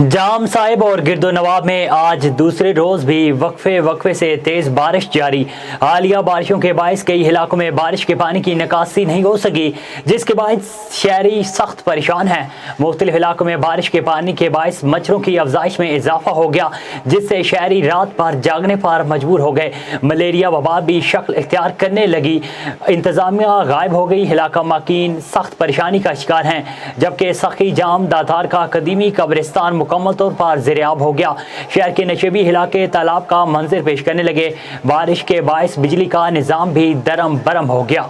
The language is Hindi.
जाम साहिब और गिरदो नवाब में आज दूसरे रोज भी वक्फे से तेज बारिश जारी। हालिया बारिशों के बायस कई इलाकों में बारिश के पानी की निकासी नहीं हो सकी, जिसके बायस शहरी सख्त परेशान हैं। मुख्तलिफ इलाकों में बारिश के पानी के बायस मच्छरों की अफजाइश में इजाफा हो गया, जिससे शहरी रात भर जागने पर मजबूर हो गए। मलेरिया वबा भी शक्ल इख्तियार करने लगी। इंतजामिया गायब हो गई। इलाका माकीन सख्त परेशानी का शिकार हैं, जबकि सखी जाम दातार का कदीमी कब्रिस्तान मुकम्मल तौर पर ज़ेरियाब हो गया। शहर के नशेबी इलाके तालाब का मंजर पेश करने लगे। बारिश के बायस बिजली का निज़ाम भी दरम बरम हो गया।